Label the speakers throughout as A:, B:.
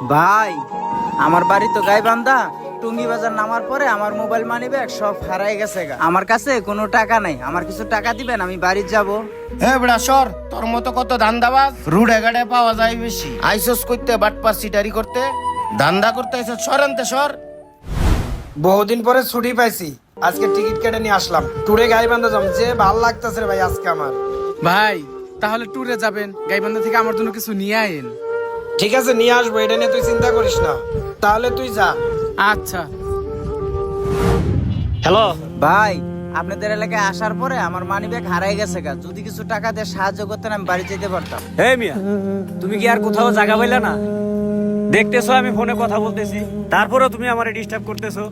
A: ভাই, আমার বাড়ি তো গাইবান্ধা। টুঙ্গি বাজার নামার পরে আমার মোবাইল মানি ব্যাগ সব হারাই গেছে গা। আমার কাছে কোনো টাকা নাই, আমার কিছু টাকা দিবেন, আমি বাড়ি যাব।
B: হ্যাঁ বেড়া সর, তোর মতো কত ধান্দাবাজ রুডে গাড়ে পাওয়া যায় বেশি। আইসোস করতে বাটপার সিটারি করতে ধান্দা করতে আইসোস, সর আনতে সর।
C: বহুদিন পরে ছুটি পাইছি, আজকে টিকিট কেটে নিয়ে আসলাম। ট্যুরে গাইবান্ধা যাম, যে ভাল লাগতেছে রে ভাই আজকে আমার।
D: ভাই তাহলে ট্যুরে যাবেন, গাইবান্ধা থেকে আমার জন্য কিছু নিয়ে আইন।
C: ঠিক আছে, নিয়ে আসবো, এটা নিয়ে তুই চিন্তা করিস না। তাহলে তুই যা।
D: আচ্ছা।
E: হ্যালো,
A: ভাই, আপনাদের এলাকায় আসার পরে আমার মানি ব্যাগ হারাই গেছে গা। যদি কিছু টাকা দিয়ে সাহায্য করতেন আমি বাড়ি যেতে পারতাম।
E: হে মিয়া, তুমি কি আর কোথাও জায়গা পাইলা না? দেখতেছো আমি ফোনে কথা বলতেছি, তারপরেও তুমি আমারে ডিস্টার্ব করতেছো।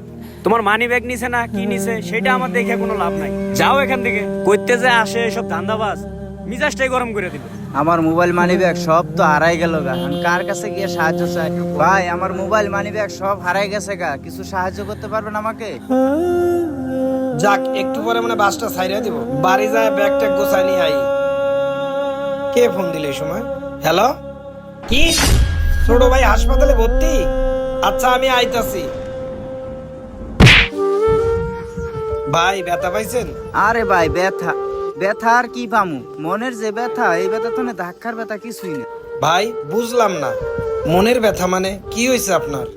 E: তোমার মানি ব্যাগ নিছে না কি নিছে সেটা আমার দেখে কোনো লাভ নাই। যাও এখান থেকে। কইতে যে আসে এসব ধান্দাবাজ, মিজাজটাই গরম করে দিল।
A: আমার মোবাইল মানি ব্যাগ সব তো হারাই গেল গা। আমি কার কাছে গিয়ে সাহায্য চাই? ভাই, আমার মোবাইল মানি ব্যাগ সব হারাই গেছে গা। কিছু সাহায্য করতে পারবেন আমাকে?
C: যাক, একটু পরে মানে বাসটা ছাইরা দিব, বাড়ি যায় ব্যাগ ট্যাগ গোছাই নিয়ে আই। কে ফোন দিলে এই সময়? হ্যালো, কি ছোট ভাই হাসপাতালে ভর্তি? আচ্ছা, আমি আইতাছি। ভাই, ব্যথা পাইছেন?
A: আরে ভাই, ব্যথা ব্যথা আর কি পামু? মনের যে ব্যথা, এই ব্যথা তো না, ধাক্কার ব্যথা কিছুই না।
C: ভাই, বুঝলাম না, মনের ব্যথা মানে কি হয়েছে আপনার?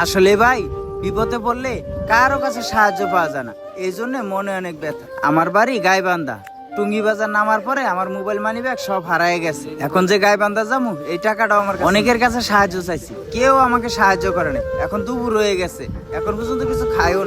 A: আসলে ভাই, বিপদে পড়লে কারো কাছে সাহায্য পাওয়া যায় না, এই জন্য মনে অনেক ব্যথা। আমার বাড়ি গাইবান্ধা। টুঙ্গি বাজার নামার পরে আমার মোবাইল মানি ব্যাগ সব হারায় গেছে। এখন যে গাইবান্ধা যাবো, এই টাকাটাও আমার কাছে। অনেকের কাছে সাহায্য চাইছি, কেউ আমাকে সাহায্য করে নাই। এখন দুপুর হয়ে গেছে, এখন পর্যন্ত কিছু খায়ও না।